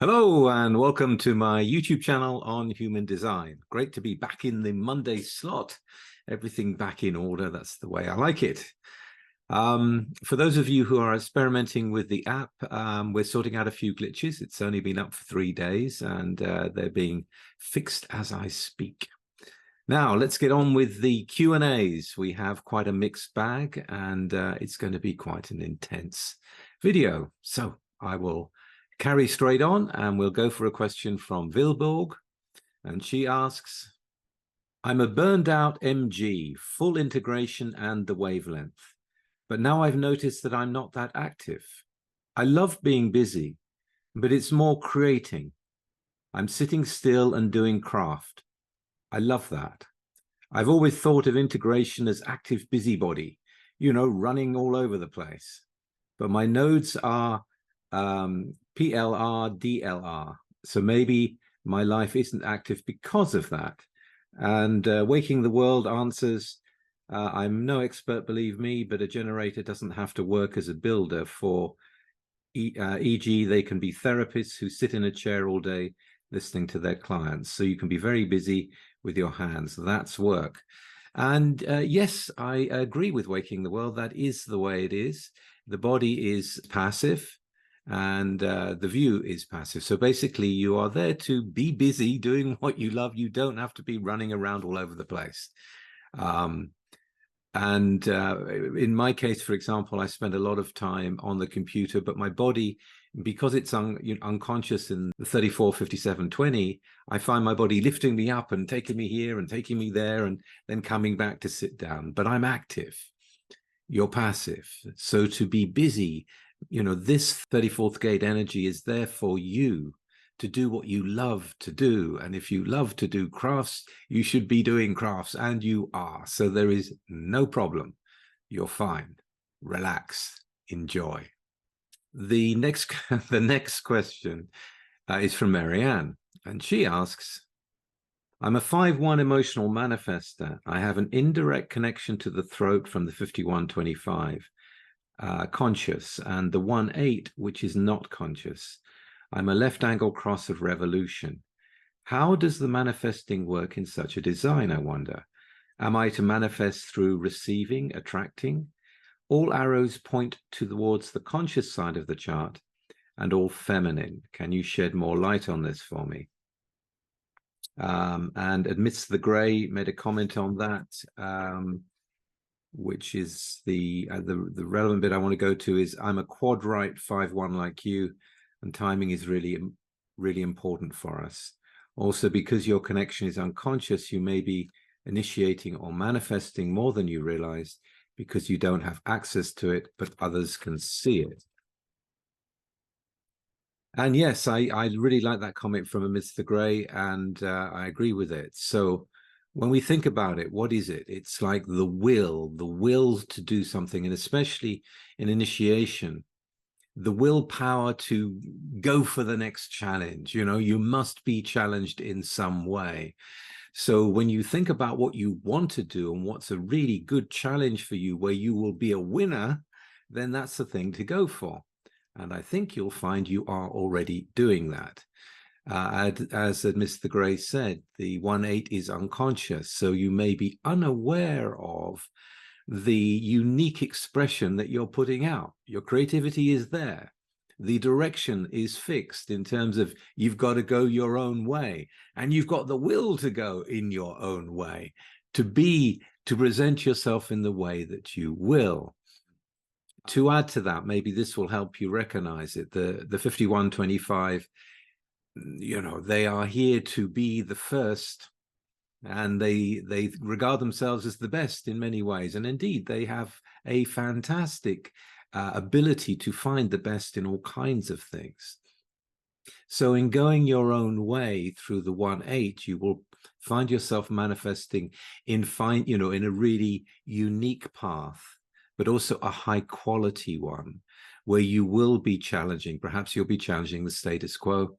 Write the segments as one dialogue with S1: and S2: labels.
S1: Hello and welcome to my YouTube channel on human design. Great to be back in the Monday slot. Everything back in order. That's the way I like it. For those of you who are experimenting with the app, we're sorting out a few glitches. It's only been up for 3 days and they're being fixed as I speak. Now, let's get on with the Q&As. We have quite a mixed bag and it's going to be quite an intense video. So I will carry straight on and we'll go for a question from Vilborg. And she asks, I'm a burned out MG, full integration and the wavelength. But now I've noticed that I'm not that active. I love being busy, but it's more creating. I'm sitting still and doing craft. I love that. I've always thought of integration as active busybody, you know, running all over the place. But my nodes are PLR, DLR. So maybe my life isn't active because of that. And Waking the World answers, I'm no expert, believe me, but a generator doesn't have to work as a builder for, e.g., they can be therapists who sit in a chair all day listening to their clients. So you can be very busy with your hands. That's work. And yes, I agree with Waking the World. That is the way it is. The body is passive and the view is passive. So basically you are there to be busy doing what you love. You don't have to be running around all over the place. In my case, for example, I spend a lot of time on the computer, but my body, because it's unconscious in the 34, 57, 20, I find my body lifting me up and taking me here and taking me there and then coming back to sit down. But I'm active. You're passive. So to be busy, you know, this 34th gate energy is there for you to do what you love to do. And if you love to do crafts, you should be doing crafts, and you are. So there is no problem. You're fine. Relax. Enjoy. The next question is from Marianne, and she asks, I'm a 5-1 emotional manifester. I have an indirect connection to the throat from the 5125 conscious, and the 1-8, which is not conscious. I'm a left angle cross of revolution. How does the manifesting work in such a design, I wonder? Am I to manifest through receiving, attracting? All arrows point towards the conscious side of the chart and all feminine. Can you shed more light on this for me? And Amidst the Grey made a comment on that, which is the relevant bit I want to go to is, I'm a quad right 5-1 like you, and timing is really, really important for us. Also, because your connection is unconscious, you may be initiating or manifesting more than you realize because you don't have access to it, but others can see it. And yes, I really like that comment from Amidst the Grey, and I agree with it. So when we think about it, what is it? It's like the will to do something, and especially in initiation, the willpower to go for the next challenge. You know, you must be challenged in some way. So when you think about what you want to do and what's a really good challenge for you where you will be a winner, then that's the thing to go for. And I think you'll find you are already doing that. As Mr. Gray said, the 1-8 is unconscious, so you may be unaware of the unique expression that you're putting out. Your creativity is there. The direction is fixed in terms of you've got to go your own way, and you've got the will to go in your own way, to present yourself in the way that you will. To add to that, maybe this will help you recognize it. The 5125, you know, they are here to be the first, and they regard themselves as the best in many ways. And indeed, they have a fantastic ability to find the best in all kinds of things. So in going your own way through the 1-8, you will find yourself manifesting in a really unique path, but also a high quality one where you will be challenging. Perhaps you'll be challenging the status quo.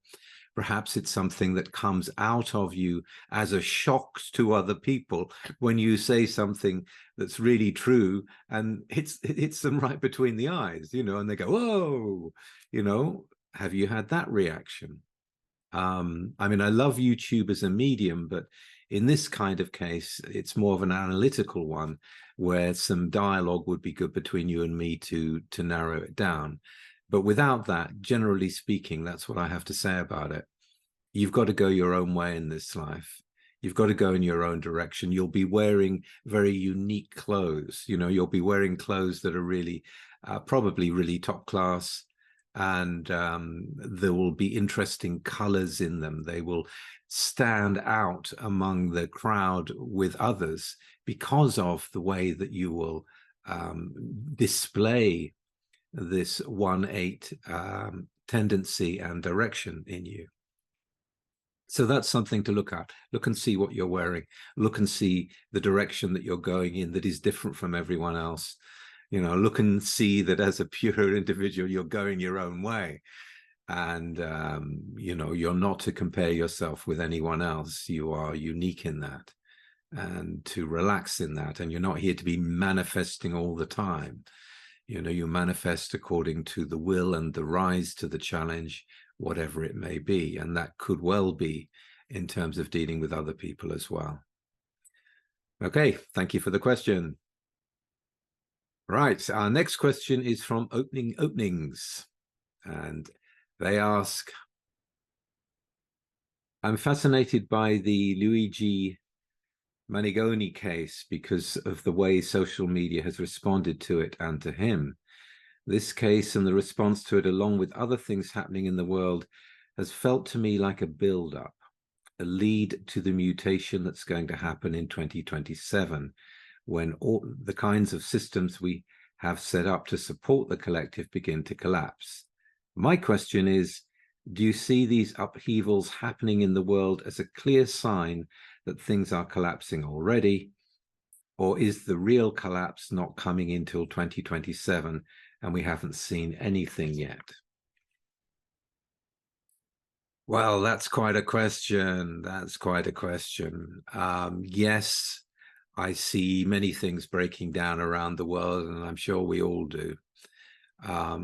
S1: Perhaps it's something that comes out of you as a shock to other people when you say something that's really true and hits them right between the eyes, you know, and they go, whoa, you know, have you had that reaction? I mean, I love YouTube as a medium, but in this kind of case, it's more of an analytical one where some dialogue would be good between you and me to narrow it down. But without that, generally speaking, that's what I have to say about it. You've got to go your own way in this life. You've got to go in your own direction. You'll be wearing very unique clothes. You know, you'll be wearing clothes that are really, probably really top class. And there will be interesting colors in them. They will stand out among the crowd with others because of the way that you will display this 1/8 tendency and direction in you. So that's something to look at. Look and see what you're wearing. Look and see the direction that you're going in that is different from everyone else. You know, look and see that as a pure individual, you're going your own way. And, you know, you're not to compare yourself with anyone else. You are unique in that, and to relax in that. And you're not here to be manifesting all the time. You know, you manifest according to the will and the rise to the challenge, whatever it may be. And that could well be in terms of dealing with other people as well. Okay, thank you for the question. Right, our next question is from Openings. And they ask, I'm fascinated by the Luigi Manigoni case because of the way social media has responded to it and to him. This case and the response to it, along with other things happening in the world, has felt to me like a build-up, a lead to the mutation that's going to happen in 2027, when all the kinds of systems we have set up to support the collective begin to collapse. My question is, do you see these upheavals happening in the world as a clear sign that things are collapsing already? Or is the real collapse not coming until 2027 and we haven't seen anything yet? Well, that's quite a question. That's quite a question. Yes, I see many things breaking down around the world, and I'm sure we all do.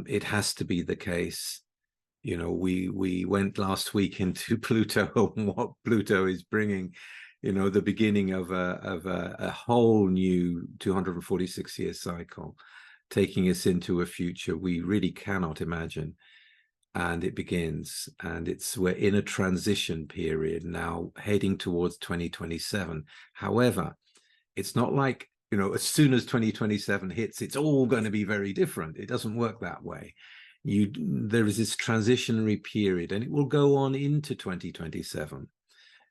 S1: It has to be the case. You know, we went last week into Pluto and what Pluto is bringing, you know, the beginning of a whole new 246-year cycle, taking us into a future we really cannot imagine. And it begins, and we're in a transition period now, heading towards 2027. However, it's not like, you know, as soon as 2027 hits, it's all going to be very different. It doesn't work that way. There is this transitionary period, and it will go on into 2027.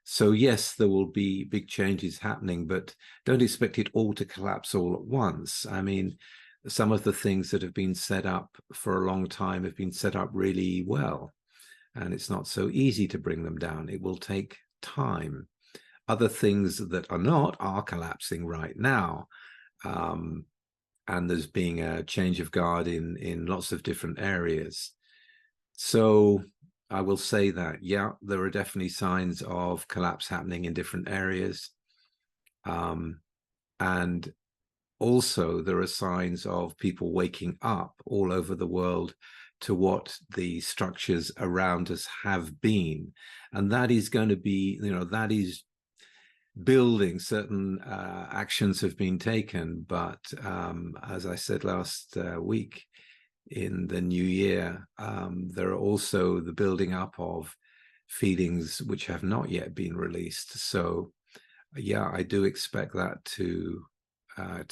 S1: So yes, there will be big changes happening, but don't expect it all to collapse all at once. I mean, some of the things that have been set up for a long time have been set up really well, and it's not so easy to bring them down. It will take time. Other things that are not are collapsing right now. And there's being a change of guard in lots of different areas. So I will say that, yeah, there are definitely signs of collapse happening in different areas. And also there are signs of people waking up all over the world to what the structures around us have been. And that is going to be, you know, that is building. Certain actions have been taken, but as I said last week, in the new year, there are also the building up of feelings which have not yet been released. So yeah, I do expect that to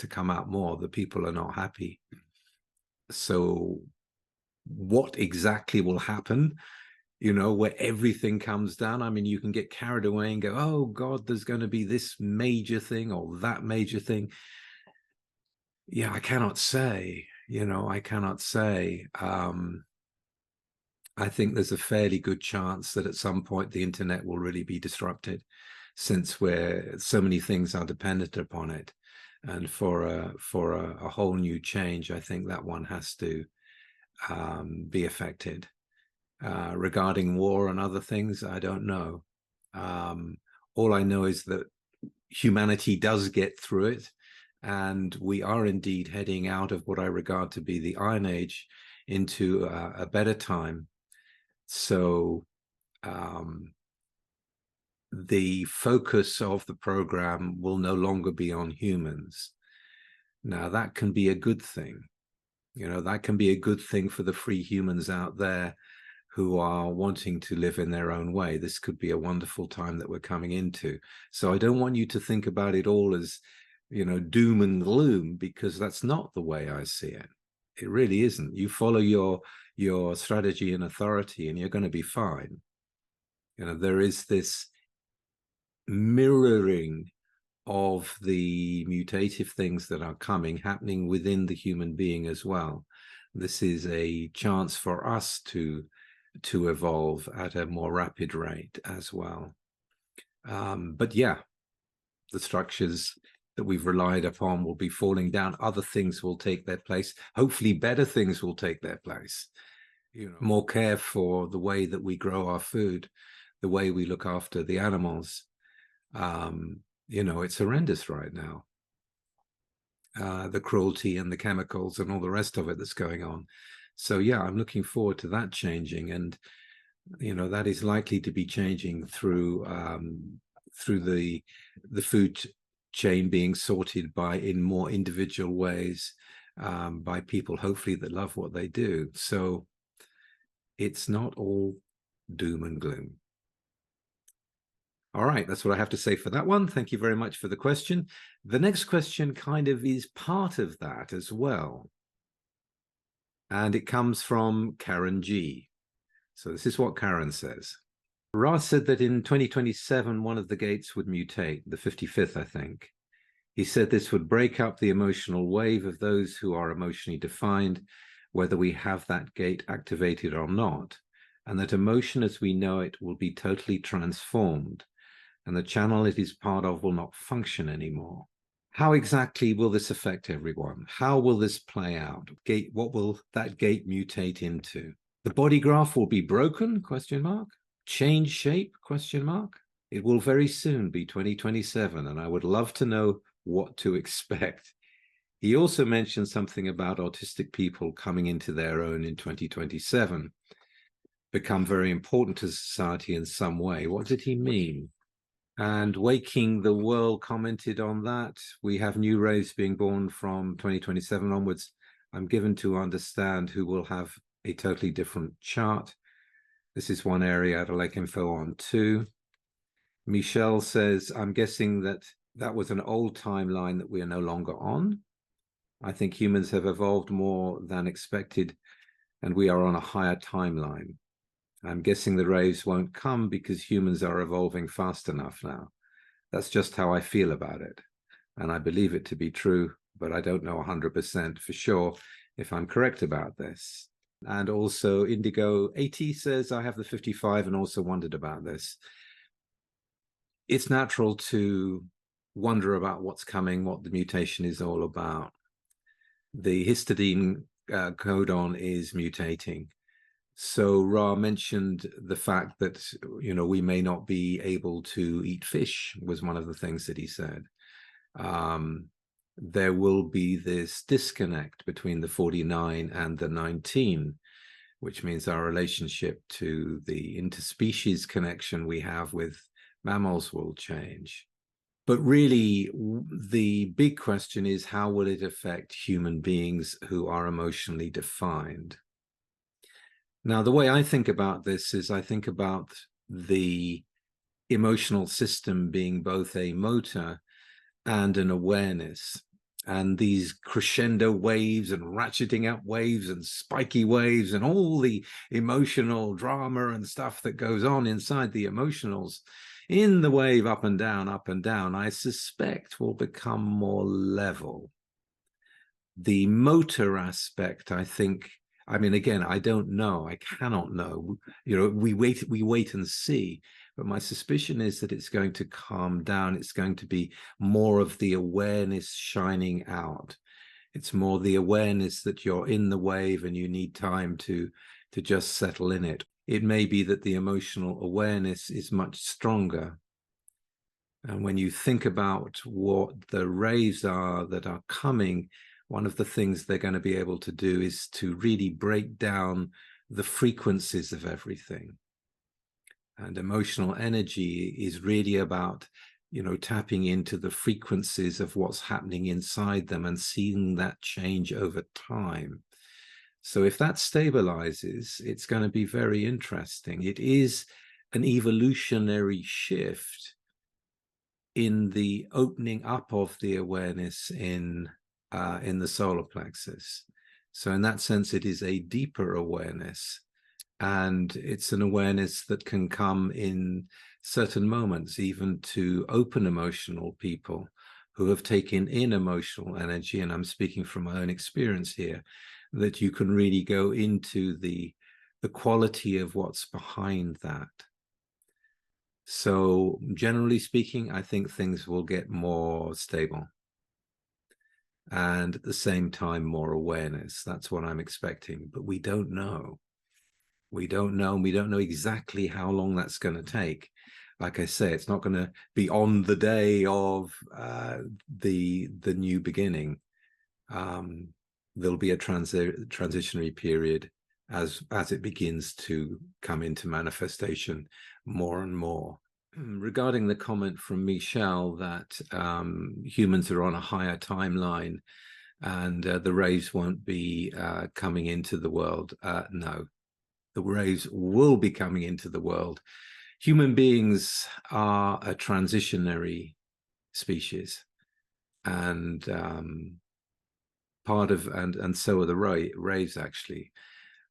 S1: come out more. The people are not happy. So what exactly will happen, you know, where everything comes down? I mean, you can get carried away and go, oh God, there's going to be this major thing or that major thing. Yeah, I cannot say, you know, I cannot say. I think there's a fairly good chance that at some point the internet will really be disrupted, since so many things are dependent upon it. And for a whole new change, I think that one has to be affected. Regarding war and other things, I don't know. All I know is that humanity does get through it, and we are indeed heading out of what I regard to be the Iron Age into a better time. So the focus of the program will no longer be on humans. Now, that can be a good thing. That can be a good thing for the free humans out there who are wanting to live in their own way. This could be a wonderful time that we're coming into. So I don't want you to think about it all as, doom and gloom, because that's not the way I see it. It really isn't. You follow your strategy and authority and you're going to be fine. There is this mirroring of the mutative things that are happening within the human being as well. This is a chance for us to evolve at a more rapid rate as well. But yeah, the structures that we've relied upon will be falling down. Other things will take their place. Hopefully better things will take their place. More care for the way that we grow our food, the way we look after the animals. It's horrendous right now. The cruelty and the chemicals and all the rest of it that's going on. So yeah, I'm looking forward to that changing, and that is likely to be changing through the food chain being sorted in more individual ways, by people hopefully that love what they do. So it's not all doom and gloom. All right, that's what I have to say for that one. Thank you very much for the question. The next question kind of is part of that as well. And it comes from Karen G. So this is what Karen says. Ra said that in 2027, one of the gates would mutate, the 55th, I think. He said this would break up the emotional wave of those who are emotionally defined, whether we have that gate activated or not, and that emotion as we know it will be totally transformed, and the channel it is part of will not function anymore. How exactly will this affect everyone? How will this play out? What will that gate mutate into? The body graph will be broken? ? Change shape ? It will very soon be 2027, and I would love to know what to expect. He also mentioned something about autistic people coming into their own in 2027, become very important to society in some way. What did he mean? And Waking the World commented on that. We have new rays being born from 2027 onwards. I'm given to understand who will have a totally different chart. This is one area I'd like info on too. Michelle says, I'm guessing that was an old timeline that we are no longer on. I think humans have evolved more than expected, and we are on a higher timeline. I'm guessing the rays won't come because humans are evolving fast enough now. That's just how I feel about it. And I believe it to be true, but I don't know 100% for sure if I'm correct about this. And also Indigo 80 says, I have the 55 and also wondered about this. It's natural to wonder about what's coming, what the mutation is all about. The histidine codon is mutating. So Ra mentioned the fact that, we may not be able to eat fish, was one of the things that he said. There will be this disconnect between the 49 and the 19, which means our relationship to the interspecies connection we have with mammals will change. But really, the big question is, how will it affect human beings who are emotionally defined? Now, the way I think about this is I think about the emotional system being both a motor and an awareness. And these crescendo waves and ratcheting up waves and spiky waves and all the emotional drama and stuff that goes on inside the emotionals in the wave up and down, I suspect will become more level. The motor aspect, I think, again, I don't know. I cannot know. We wait and see. But my suspicion is that it's going to calm down. It's going to be more of the awareness shining out. It's more the awareness that you're in the wave and you need time to just settle in it. It may be that the emotional awareness is much stronger. And when you think about what the rays are that are coming, one of the things they're going to be able to do is to really break down the frequencies of everything. And emotional energy is really about, tapping into the frequencies of what's happening inside them and seeing that change over time. So if that stabilizes, it's going to be very interesting. It is an evolutionary shift in the opening up of the awareness in the solar plexus. So in that sense, it is a deeper awareness, and it's an awareness that can come in certain moments, even to open emotional people who have taken in emotional energy. And I'm speaking from my own experience here, that you can really go into the quality of what's behind that. So generally speaking, I think things will get more stable, and at the same time, more awareness. That's what I'm expecting, but we don't know. We don't know, and we don't know exactly how long that's going to take. Like I say, it's not going to be on the day of the new beginning. There'll be a transitionary period as it begins to come into manifestation more and more. Regarding the comment from Michelle that humans are on a higher timeline and the rays won't be coming into the world, no. The rays will be coming into the world. Human beings are a transitionary species, and so are the rays actually.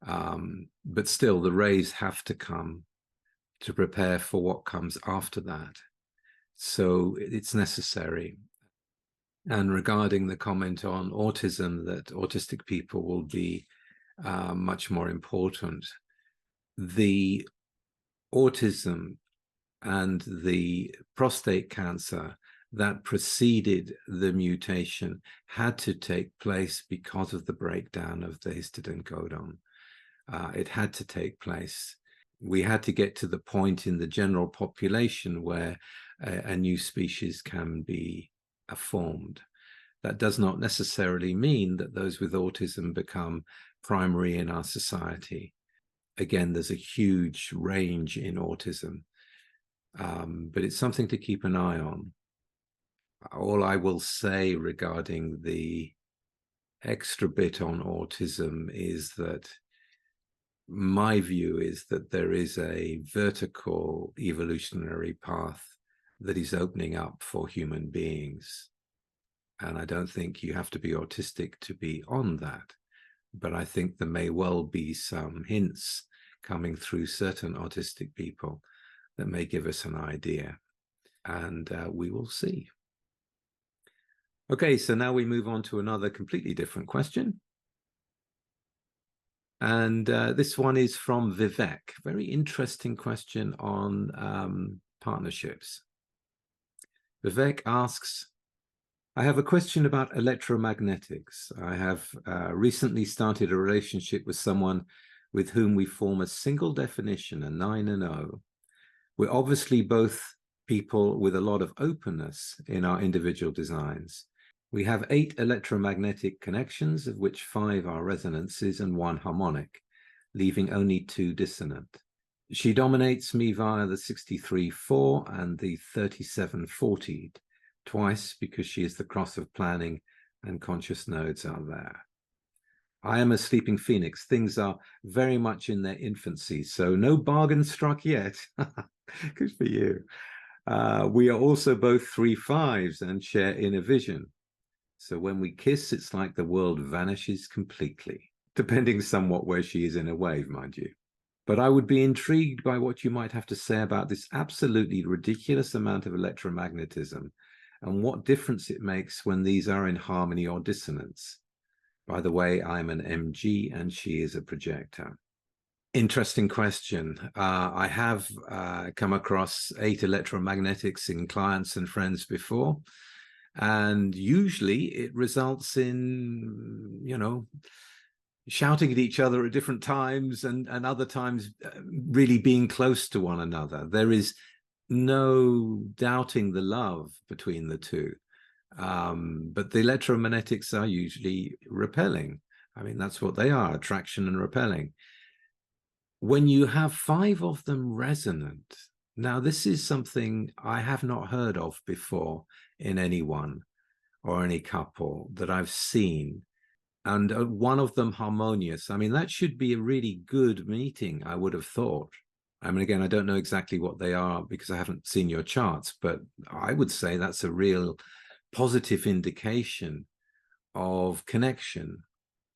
S1: But still, the rays have to come to prepare for what comes after that. So it's necessary. And regarding the comment on autism, that autistic people will be much more important, the autism and the prostate cancer that preceded the mutation had to take place because of the breakdown of the histidine codon. It had to take place. We had to get to the point in the general population where a new species can be formed. That does not necessarily mean that those with autism become primary in our society. Again, there's a huge range in autism, but it's something to keep an eye on. All I will say regarding the extra bit on autism is that my view is that there is a vertical evolutionary path that is opening up for human beings. And I don't think you have to be autistic to be on that. But I think there may well be some hints coming through certain autistic people that may give us an idea, and we will see. Okay, so now we move on to another completely different question. And this one is from Vivek. Very interesting question on partnerships. Vivek asks, I have a question about electromagnetics. I have recently started a relationship with someone with whom we form a single definition, a 9 and 0. We're obviously both people with a lot of openness in our individual designs. We have 8 electromagnetic connections, of which 5 are resonances and 1 harmonic, leaving only 2 dissonant. She dominates me via the 63-4 and the 37-40, twice because she is the cross of planning and conscious nodes are there. I am a sleeping phoenix. Things are very much in their infancy, so no bargain struck yet. Good for you. We are also both 3-5s and share inner vision. So when we kiss, it's like the world vanishes completely, depending somewhat where she is in a wave, mind you. But I would be intrigued by what you might have to say about this absolutely ridiculous amount of electromagnetism and what difference it makes when these are in harmony or dissonance. By the way, I'm an MG and she is a projector. Interesting question. I have come across 8 electromagnetics in clients and friends before, and usually it results in, shouting at each other at different times and other times really being close to one another. There is no doubting the love between the two. But the electromagnetics are usually repelling. I mean, that's what they are, attraction and repelling. when you have 5 of them resonant, now this is something I have not heard of before in anyone or any couple that I've seen, and one of them harmonious. I mean, that should be a really good meeting, I would have thought. I mean, again, I don't know exactly what they are because I haven't seen your charts, but I would say that's a real positive indication of connection.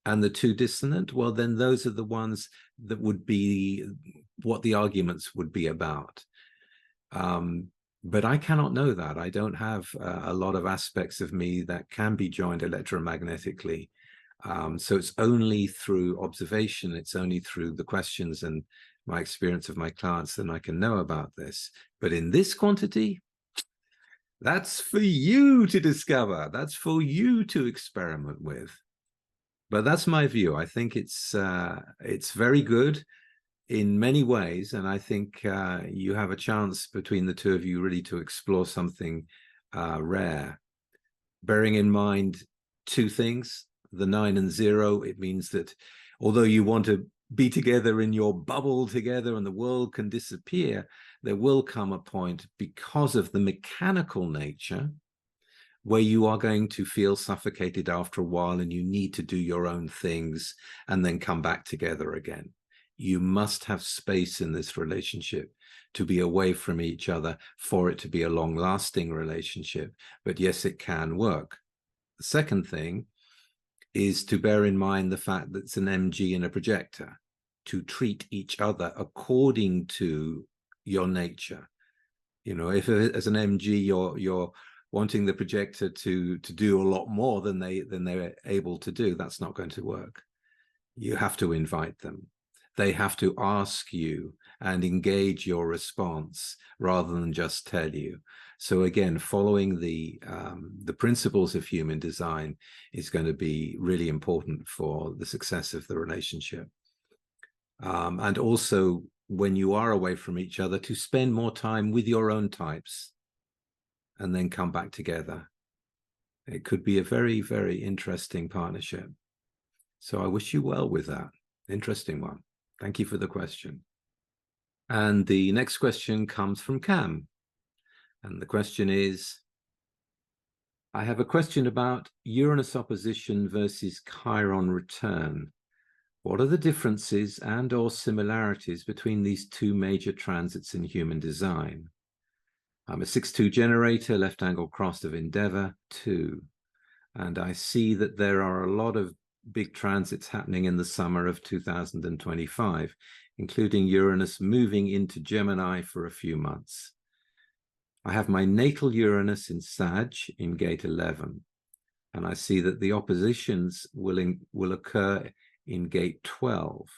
S1: And the 2 dissonant, well, then those are the ones that would be what the arguments would be about. But I cannot know that. I don't have a lot of aspects of me that can be joined electromagnetically. So it's only through observation, it's only through the questions and my experience of my clients that I can know about this. But in this quantity, that's for you to discover. That's for you to experiment with. But that's my view. I think it's very good in many ways, and I think you have a chance between the 2 of you really to explore something rare. Bearing in mind 2 things: the 9 and 0. It means that although you want to be together in your bubble together and the world can disappear, there will come a point, because of the mechanical nature, where you are going to feel suffocated after a while and you need to do your own things and then come back together again. You must have space in this relationship to be away from each other for it to be a long-lasting relationship. But yes, it can work. The second thing is to bear in mind the fact that it's an MG and a projector, to treat each other according to your nature. You know, if as an MG you're wanting the projector to do a lot more than they're able to do, that's not going to work. You have to invite them. They have to ask you and engage your response rather than just tell you. So again, following the principles of human design is going to be really important for the success of the relationship. And also, when you are away from each other, to spend more time with your own types and then come back together. It could be a very, very interesting partnership. So I wish you well with that. Interesting one. Thank you for the question. And the next question comes from Cam. And the question is, I have a question about Uranus opposition versus Chiron return. What are the differences and or similarities between these 2 major transits in human design? I'm a 6-2 generator, left angle crossed of Endeavour 2. And I see that there are a lot of big transits happening in the summer of 2025, including Uranus moving into Gemini for a few months. I have my natal Uranus in Sag in gate 11, and I see that the oppositions will occur in gate 12.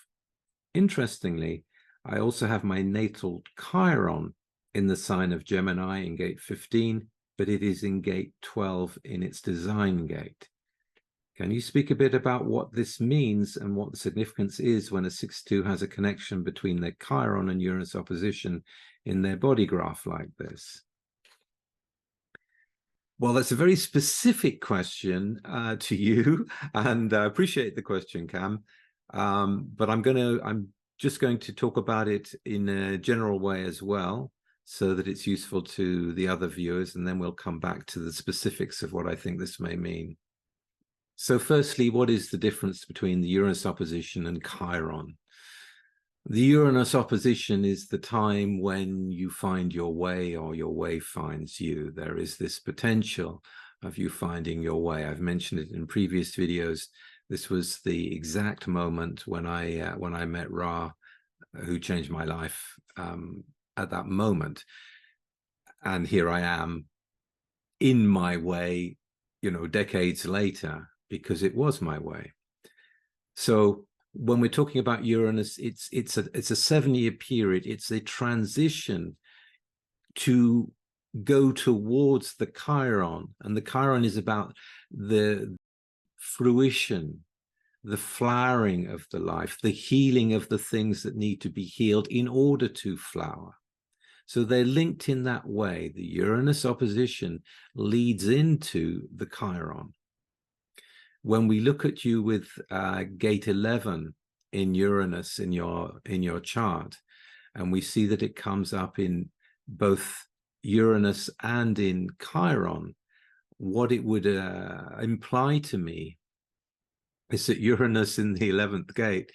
S1: Interestingly, I also have my natal Chiron in the sign of Gemini in gate 15, but it is in gate 12 in its design gate. Can you speak a bit about what this means and what the significance is when a 6-2 has a connection between their Chiron and Uranus opposition in their body graph like this? Well, that's a very specific question to you, and I appreciate the question, Cam. But I'm just going to talk about it in a general way as well, so that it's useful to the other viewers, and then we'll come back to the specifics of what I think this may mean. So firstly, what is the difference between the Uranus opposition and Chiron? The Uranus opposition is the time when you find your way or your way finds you. There is this potential of you finding your way. I've mentioned it in previous videos. This was the exact moment when I met Ra, who changed my life at that moment. And here I am in my way, you know, decades later, because it was my way. So when we're talking about Uranus, it's a 7-year period. It's a transition to go towards the Chiron, and the Chiron is about the fruition, the flowering of the life, the healing of the things that need to be healed in order to flower. So they're linked in that way. The Uranus opposition leads into the Chiron. When we look at you with gate 11 in Uranus in your chart, and we see that it comes up in both Uranus and in Chiron, what it would imply to me is that Uranus in the 11th gate,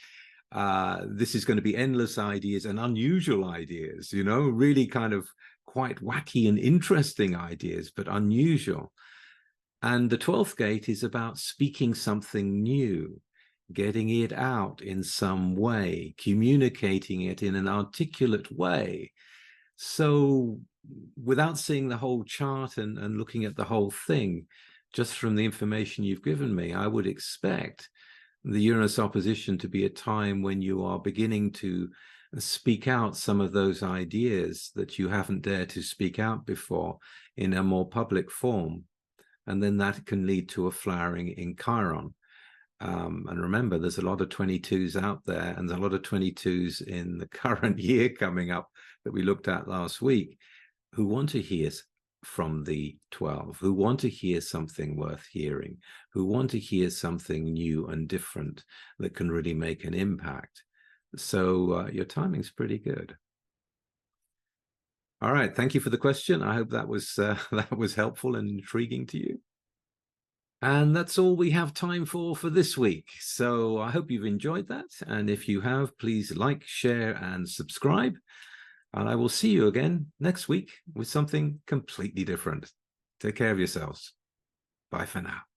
S1: this is going to be endless ideas and unusual ideas, you know, really kind of quite wacky and interesting ideas, but unusual. And the 12th gate is about speaking something new, getting it out in some way, communicating it in an articulate way. So without seeing the whole chart and looking at the whole thing, just from the information you've given me, I would expect the Uranus opposition to be a time when you are beginning to speak out some of those ideas that you haven't dared to speak out before in a more public form. And then that can lead to a flowering in Chiron. And remember, there's a lot of 22s out there, and there's a lot of 22s in the current year coming up that we looked at last week, who want to hear from the 12, who want to hear something worth hearing, who want to hear something new and different that can really make an impact. So your timing's pretty good. All right, thank you for the question. I hope that was helpful and intriguing to you. And that's all we have time for this week. So I hope you've enjoyed that. And if you have, please like, share, and subscribe. And I will see you again next week with something completely different. Take care of yourselves. Bye for now.